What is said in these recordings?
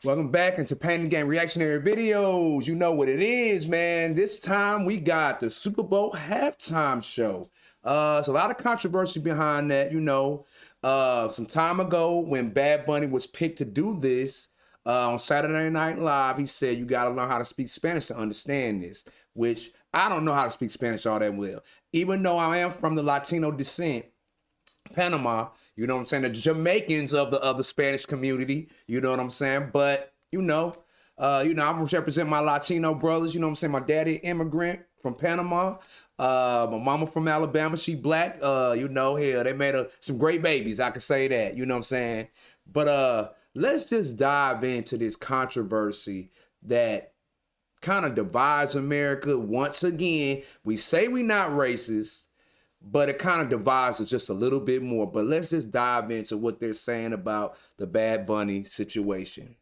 Welcome back into Pain and Game reactionary videos. You know what it is, man. This time we got the Super Bowl halftime show. There's a lot of controversy behind that, some time ago when Bad Bunny was picked to do this on Saturday Night Live, he said you got to learn how to speak Spanish to understand this, which I don't know how to speak Spanish all that well. Even though I am from the Latino descent, Panama, you know what I'm saying? The Jamaicans of the Spanish community, you know what I'm saying? But, I represent my Latino brothers, you know what I'm saying? My daddy, immigrant from Panama. My mama from Alabama, she black. Hell, they made some great babies, I can say that, you know what I'm saying? But let's just dive into this controversy that kind of divides America. Once again, we say we're not racist, but it kind of divides us just a little bit more. But let's just dive into what they're saying about the Bad Bunny situation.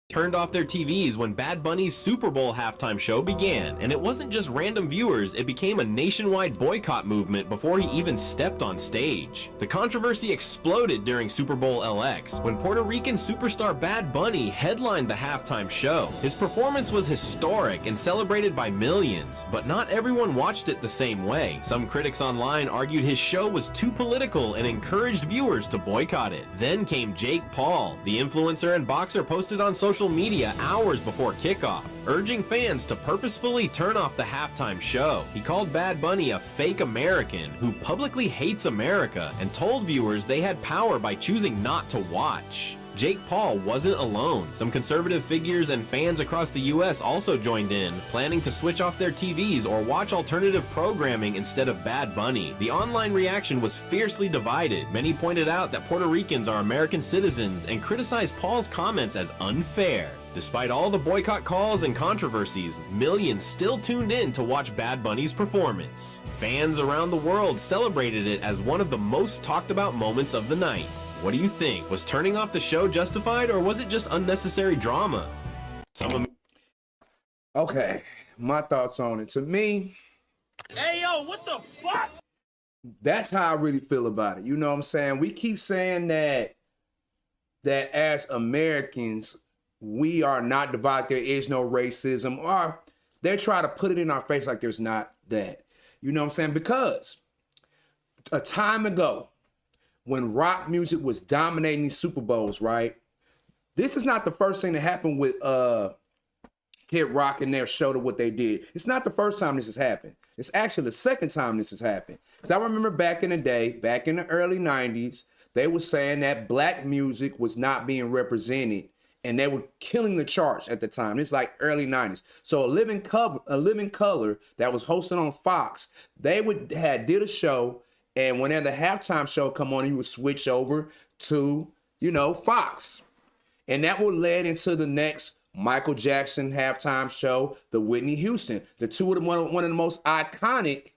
Turned off their TVs when Bad Bunny's Super Bowl halftime show began, and it wasn't just random viewers, it became a nationwide boycott movement before he even stepped on stage. The controversy exploded during Super Bowl LX when Puerto Rican superstar Bad Bunny headlined the halftime show. His performance was historic and celebrated by millions, but not everyone watched it the same way. Some critics online argued his show was too political and encouraged viewers to boycott it. Then came Jake Paul. The influencer and boxer posted on social media hours before kickoff, urging fans to purposefully turn off the halftime show. He called Bad Bunny a fake American who publicly hates America and told viewers they had power by choosing not to watch. Jake Paul wasn't alone. Some conservative figures and fans across the US also joined in, planning to switch off their TVs or watch alternative programming instead of Bad Bunny. The online reaction was fiercely divided. Many pointed out that Puerto Ricans are American citizens and criticized Paul's comments as unfair. Despite all the boycott calls and controversies, millions still tuned in to watch Bad Bunny's performance. Fans around the world celebrated it as one of the most talked about moments of the night. What do you think? Was turning off the show justified, or was it just unnecessary drama? Okay, my thoughts on it. To me, hey yo, what the fuck? That's how I really feel about it. You know what I'm saying? We keep saying that as Americans, we are not divided. There is no racism, or they try to put it in our face like there's not that. You know what I'm saying? Because a time ago, when rock music was dominating these Super Bowls, right? This is not the first thing that happened with Kid Rock and their show to what they did. It's not the first time this has happened. It's actually the second time this has happened. Because I remember back in the day, back in the early 90s, they were saying that black music was not being represented, and they were killing the charts at the time. It's like early 90s. So a Living Color that was hosted on Fox, they did a show, and whenever the halftime show come on, he would switch over to, Fox. And that would lead into the next Michael Jackson halftime show, the Whitney Houston. The two of them, one of the most iconic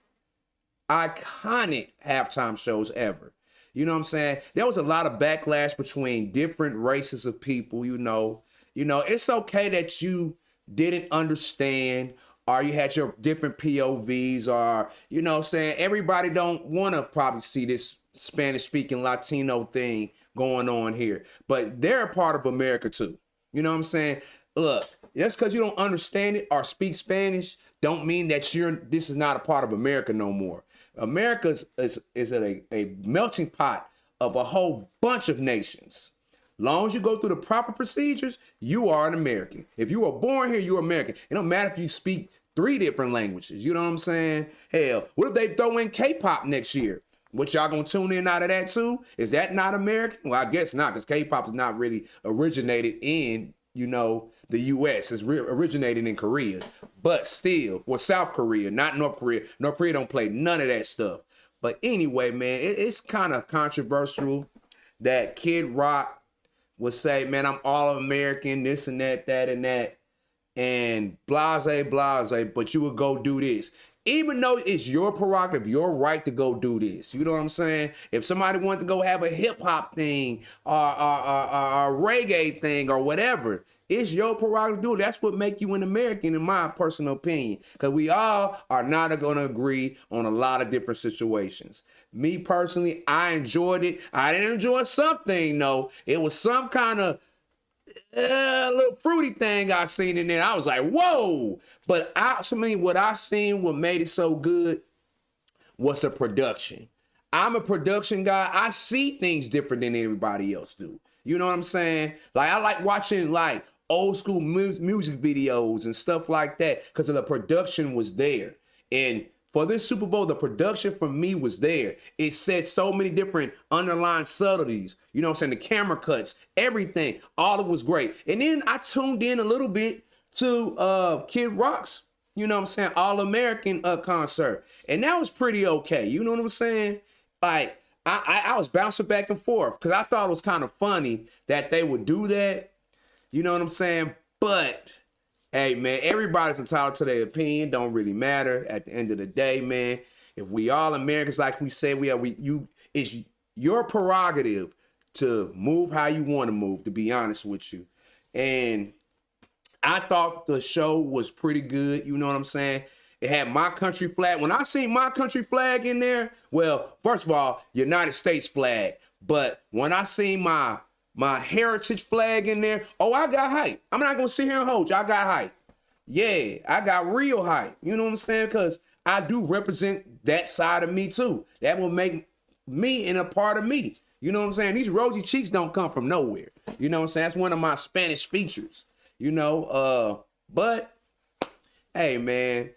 halftime shows ever. You know what I'm saying? There was a lot of backlash between different races of people, it's okay that you didn't understand, or you had your different POVs, or, everybody don't want to probably see this Spanish-speaking Latino thing going on here. But they're a part of America too. You know what I'm saying? Look, just because you don't understand it or speak Spanish don't mean that this is not a part of America no more. America is a melting pot of a whole bunch of nations. Long as you go through the proper procedures, you are an American. If you were born here, you're American. It don't matter if you speak 3 different languages. You know what I'm saying? Hell, what if they throw in K-pop next year? What, y'all gonna tune in out of that too? Is that not American? Well, I guess not, because K-pop is not really originated in, the U.S. It's originated in Korea. But still, South Korea, not North Korea. North Korea don't play none of that stuff. But anyway, man, it's kind of controversial that Kid Rock would say, man, I'm all American, this and that, and that, and blase, but you would go do this. Even though it's your prerogative, your right to go do this. You know what I'm saying? If somebody wanted to go have a hip-hop thing or a reggae thing or whatever, it's your prerogative to do it. That's what make you an American, in my personal opinion. Because we all are not going to agree on a lot of different situations. Me personally, I enjoyed it. I didn't enjoy something, though. It was some kind of little fruity thing I seen in there. I was like, whoa. But what I seen, what made it so good was the production. I'm a production guy. I see things different than everybody else do. You know what I'm saying? Like, I like watching like old school music videos and stuff like that because the production was there. And for this Super Bowl, the production for me was there. It said so many different underlying subtleties. You know what I'm saying? The camera cuts, everything, all of it was great. And then I tuned in a little bit to Kid Rock's, you know what I'm saying, All-American concert. And that was pretty okay. You know what I'm saying? Like, I was bouncing back and forth because I thought it was kind of funny that they would do that. You know what I'm saying? But, hey, man, everybody's entitled to their opinion. Don't really matter at the end of the day, man. If we all Americans, like we say, it's your prerogative to move how you want to move, to be honest with you. And I thought the show was pretty good. You know what I'm saying? It had my country flag. When I seen my country flag in there, well, first of all, United States flag. But when I seen my heritage flag in there, oh, I got hype. I'm not going to sit here and hold you. I got hype. Yeah, I got real hype. You know what I'm saying? Because I do represent that side of me too. That will make me in a part of me. You know what I'm saying? These rosy cheeks don't come from nowhere. You know what I'm saying? That's one of my Spanish features. You know, but hey, man,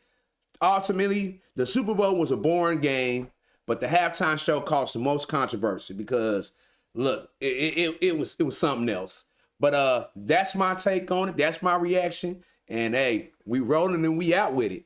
ultimately, the Super Bowl was a boring game, but the halftime show caused the most controversy because, look, it was something else. But that's my take on it. That's my reaction. And hey, we rolling and we out with it.